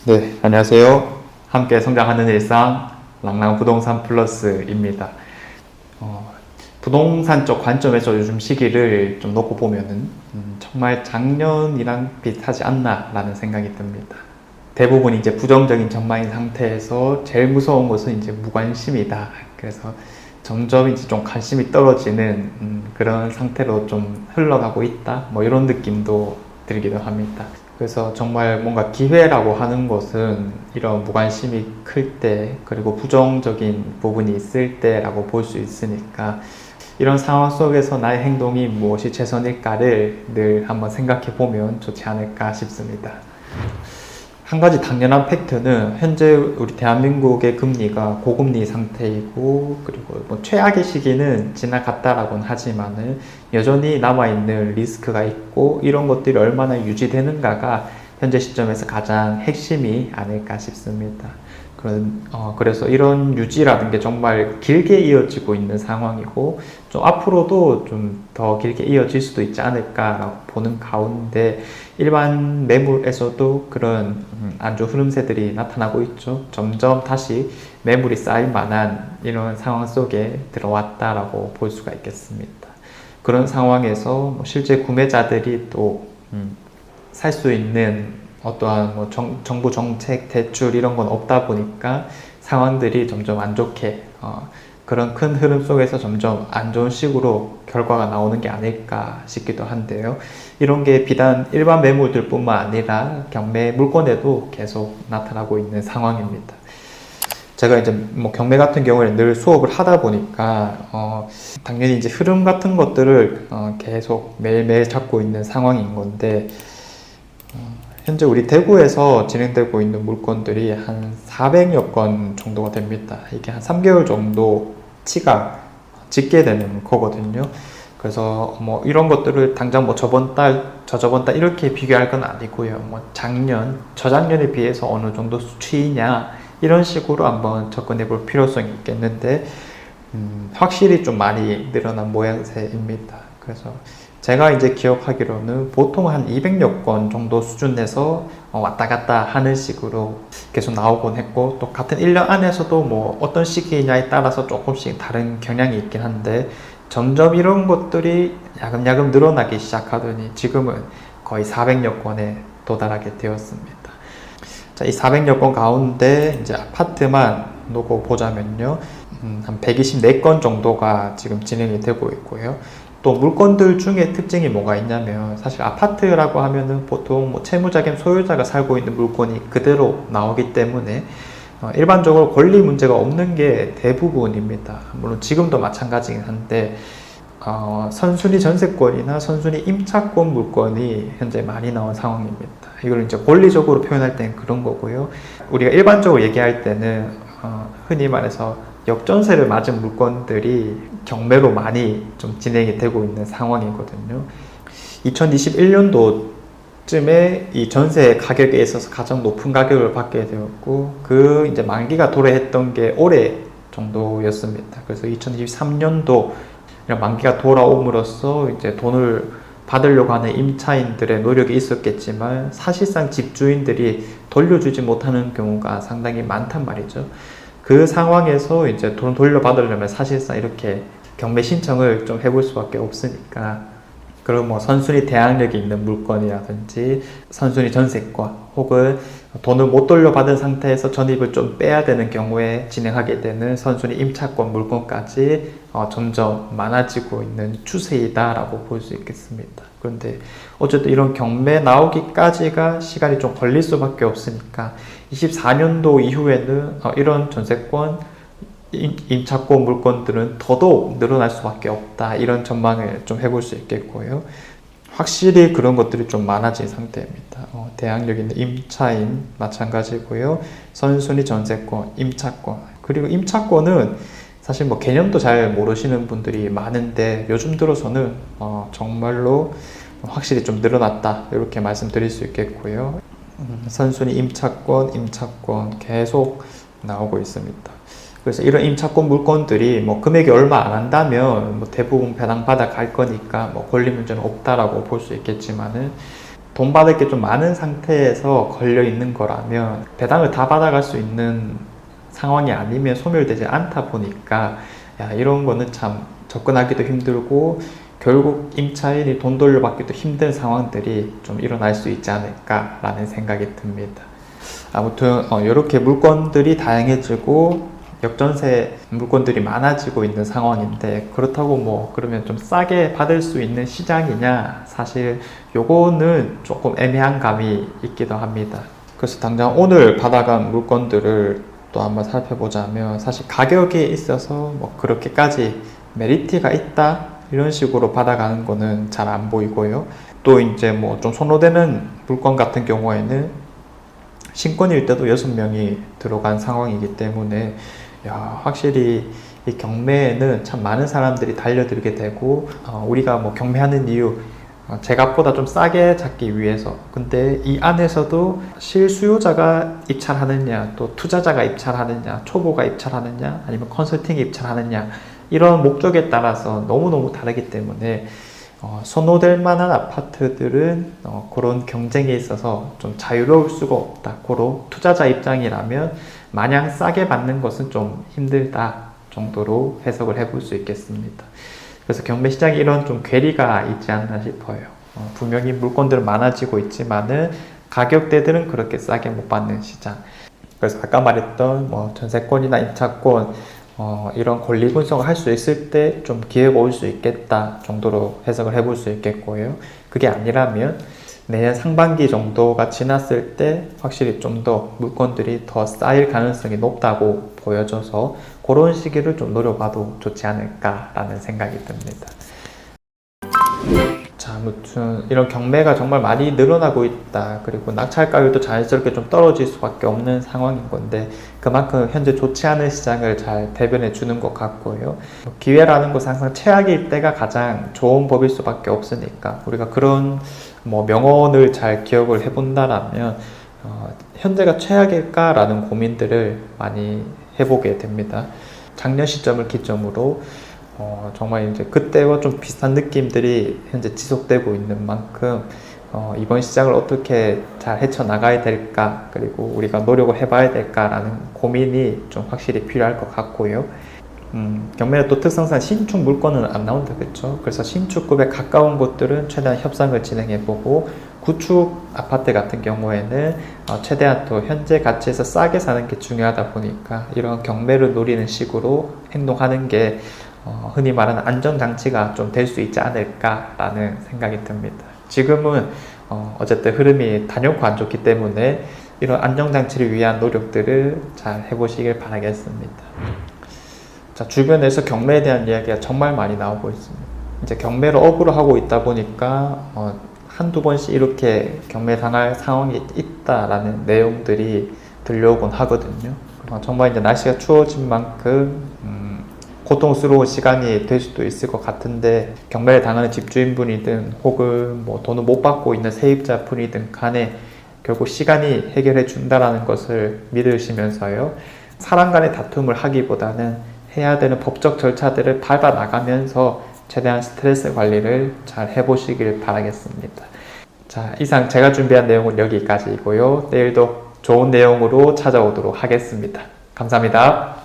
네, 안녕하세요. 함께 성장하는 일상 랑랑 부동산 플러스입니다. 어, 부동산 쪽 관점에서 요즘 시기를 좀 놓고 보면은 정말 작년이랑 비슷하지 않나라는 생각이 듭니다. 대부분 이제 부정적인 전망인 상태에서 제일 무서운 것은 이제 무관심이다. 그래서 점점 이제 좀 관심이 떨어지는 그런 상태로 좀 흘러가고 있다. 뭐 이런 느낌도 들기도 합니다. 그래서 정말 뭔가 기회라고 하는 것은 이런 무관심이 클 때, 그리고 부정적인 부분이 있을 때라고 볼 수 있으니까 이런 상황 속에서 나의 행동이 무엇이 최선일까를 늘 한번 생각해 보면 좋지 않을까 싶습니다. 한 가지 당연한 팩트는 현재 우리 대한민국의 금리가 고금리 상태이고, 그리고 뭐 최악의 시기는 지나갔다라고는 하지만은 여전히 남아있는 리스크가 있고, 이런 것들이 얼마나 유지되는가가 현재 시점에서 가장 핵심이 아닐까 싶습니다. 그래서 이런 유지라는 게 정말 길게 이어지고 있는 상황이고, 좀 앞으로도 좀 더 길게 이어질 수도 있지 않을까라고 보는 가운데, 일반 매물에서도 그런 안 좋은 흐름세들이 나타나고 있죠. 점점 다시 매물이 쌓일 만한 이런 상황 속에 들어왔다라고 볼 수가 있겠습니다. 그런 상황에서 뭐 실제 구매자들이 또 살 수 있는 어떠한 뭐 정부 정책 대출 이런 건 없다 보니까 상황들이 점점 안 좋게 그런 큰 흐름 속에서 점점 안 좋은 식으로 결과가 나오는 게 아닐까 싶기도 한데요. 이런 게 비단 일반 매물들 뿐만 아니라 경매 물건에도 계속 나타나고 있는 상황입니다. 제가 이제 뭐 경매 같은 경우에는 늘 수업을 하다 보니까 당연히 이제 흐름 같은 것들을 계속 매일매일 잡고 있는 상황인 건데, 현재 우리 대구에서 진행되고 있는 물건들이 한 400여 건 정도가 됩니다. 이게 한 3개월 정도 치가 짓게 되는 거거든요. 그래서 뭐 이런 것들을 당장 뭐 저번 달, 저저번 달 이렇게 비교할 건 아니고요. 뭐 작년, 저작년에 비해서 어느 정도 수치이냐 이런 식으로 한번 접근해 볼 필요성이 있겠는데, 확실히 좀 많이 늘어난 모양새입니다. 그래서 제가 이제 기억하기로는 보통 한 200여 건 정도 수준에서 왔다 갔다 하는 식으로 계속 나오곤 했고, 또 같은 1년 안에서도 뭐 어떤 시기냐에 따라서 조금씩 다른 경향이 있긴 한데, 점점 이런 것들이 야금야금 늘어나기 시작하더니 지금은 거의 400여 건에 도달하게 되었습니다. 자, 이 400여 건 가운데 이제 아파트만 놓고 보자면요, 한 124건 정도가 지금 진행이 되고 있고요. 또 물건들 중에 특징이 뭐가 있냐면, 사실 아파트라고 하면은 보통 뭐 채무자겸 소유자가 살고 있는 물건이 그대로 나오기 때문에 일반적으로 권리 문제가 없는 게 대부분입니다. 물론 지금도 마찬가지긴 한데, 선순위 전세권이나 선순위 임차권 물건이 현재 많이 나온 상황입니다. 이걸 이제 권리적으로 표현할 때는 그런 거고요. 우리가 일반적으로 얘기할 때는 흔히 말해서 역전세를 맞은 물건들이 경매로 많이 좀 진행이 되고 있는 상황이거든요. 2021년도쯤에 이 전세 가격에 있어서 가장 높은 가격을 받게 되었고, 그 이제 만기가 도래했던 게 올해 정도였습니다. 그래서 2023년도 만기가 돌아옴으로써 이제 돈을 받으려고 하는 임차인들의 노력이 있었겠지만, 사실상 집주인들이 돌려주지 못하는 경우가 상당히 많단 말이죠. 그 상황에서 이제 돈 돌려받으려면 사실상 이렇게 경매 신청을 좀 해볼 수밖에 없으니까, 그리고 뭐 선순위 대항력이 있는 물건이라든지 선순위 전세권, 혹은 돈을 못 돌려받은 상태에서 전입을 좀 빼야 되는 경우에 진행하게 되는 선순위 임차권 물건까지 점점 많아지고 있는 추세이다라고 볼 수 있겠습니다. 그런데 어쨌든 이런 경매 나오기까지가 시간이 좀 걸릴 수밖에 없으니까 24년도 이후에는 이런 전세권, 임차권 물건들은 더더욱 늘어날 수밖에 없다, 이런 전망을 좀 해볼 수 있겠고요. 확실히 그런 것들이 좀 많아진 상태입니다. 대항력 있는 임차인 마찬가지고요. 선순위 전세권, 임차권, 그리고 임차권은 사실 뭐 개념도 잘 모르시는 분들이 많은데, 요즘 들어서는 정말로 확실히 좀 늘어났다, 이렇게 말씀드릴 수 있겠고요. 선순위 임차권 계속 나오고 있습니다. 그래서 이런 임차권 물건들이 뭐 금액이 얼마 안 한다면 뭐 대부분 배당받아 갈 거니까 뭐 권리 문제는 없다라고 볼 수 있겠지만은, 돈 받을 게 좀 많은 상태에서 걸려 있는 거라면 배당을 다 받아갈 수 있는 상황이 아니면 소멸되지 않다 보니까 야, 이런 거는 참 접근하기도 힘들고 결국 임차인이 돈 돌려받기도 힘든 상황들이 좀 일어날 수 있지 않을까라는 생각이 듭니다. 아무튼 이렇게 물건들이 다양해지고 역전세 물건들이 많아지고 있는 상황인데 그렇다고 뭐 그러면 좀 싸게 받을 수 있는 시장이냐, 사실 요거는 조금 애매한 감이 있기도 합니다. 그래서 당장 오늘 받아간 물건들을 또 한번 살펴보자면 사실 가격에 있어서 뭐 그렇게까지 메리트가 있다 이런 식으로 받아가는 거는 잘 안 보이고요. 또 이제 뭐 좀 선호되는 물건 같은 경우에는 신권일 때도 6명이 들어간 상황이기 때문에 야, 확실히 이 경매에는 참 많은 사람들이 달려들게 되고 우리가 뭐 경매하는 이유 제값보다 좀 싸게 잡기 위해서. 근데 이 안에서도 실수요자가 입찰하느냐, 또 투자자가 입찰하느냐, 초보가 입찰하느냐, 아니면 컨설팅이 입찰하느냐, 이런 목적에 따라서 너무너무 다르기 때문에 선호될 만한 아파트들은 그런 경쟁에 있어서 좀 자유로울 수가 없다. 고로 투자자 입장이라면 마냥 싸게 받는 것은 좀 힘들다 정도로 해석을 해볼 수 있겠습니다. 그래서 경매 시장에 이런 좀 괴리가 있지 않나 싶어요. 분명히 물건들은 많아지고 있지만은 가격대들은 그렇게 싸게 못 받는 시장. 그래서 아까 말했던 뭐 전세권이나 임차권 이런 권리 분석을 할 수 있을 때 좀 기회가 올 수 있겠다 정도로 해석을 해볼 수 있겠고요. 그게 아니라면 내년 상반기 정도가 지났을 때 확실히 좀 더 물건들이 더 쌓일 가능성이 높다고 보여져서 그런 시기를 좀 노려봐도 좋지 않을까라는 생각이 듭니다. 자, 아무튼 이런 경매가 정말 많이 늘어나고 있다. 그리고 낙찰가율도 자연스럽게 좀 떨어질 수밖에 없는 상황인 건데 그만큼 현재 좋지 않은 시장을 잘 대변해 주는 것 같고요. 기회라는 것은 항상 최악일 때가 가장 좋은 법일 수밖에 없으니까 우리가 그런 뭐 명언을 잘 기억을 해본다라면 현재가 최악일까라는 고민들을 많이 해보게 됩니다. 작년 시점을 기점으로 정말 이제 그때와 좀 비슷한 느낌들이 현재 지속되고 있는 만큼 이번 시장을 어떻게 잘 헤쳐나가야 될까, 그리고 우리가 노력을 해봐야 될까라는 고민이 좀 확실히 필요할 것 같고요. 경매는 또 특성상 신축 물건은 안 나온다 그랬죠. 그래서 신축급에 가까운 곳들은 최대한 협상을 진행해보고 구축 아파트 같은 경우에는 최대한 또 현재 가치에서 싸게 사는 게 중요하다 보니까 이런 경매를 노리는 식으로 행동하는 게 흔히 말하는 안전장치가 좀 될 수 있지 않을까라는 생각이 듭니다. 지금은 어쨌든 흐름이 단연코 안 좋기 때문에 이런 안전장치를 위한 노력들을 잘 해보시길 바라겠습니다. 자, 주변에서 경매에 대한 이야기가 정말 많이 나오고 있습니다. 이제 경매를 업으로 하고 있다 보니까 한두 번씩 이렇게 경매 당할 상황이 있다라는 내용들이 들려오곤 하거든요. 정말 이제 날씨가 추워진 만큼 고통스러운 시간이 될 수도 있을 것 같은데 경매를 당하는 집주인분이든 혹은 뭐 돈을 못 받고 있는 세입자분이든 간에 결국 시간이 해결해 준다라는 것을 믿으시면서요, 사람 간의 다툼을 하기보다는 해야 되는 법적 절차들을 밟아 나가면서 최대한 스트레스 관리를 잘 해보시길 바라겠습니다. 자, 이상 제가 준비한 내용은 여기까지이고요. 내일도 좋은 내용으로 찾아오도록 하겠습니다. 감사합니다.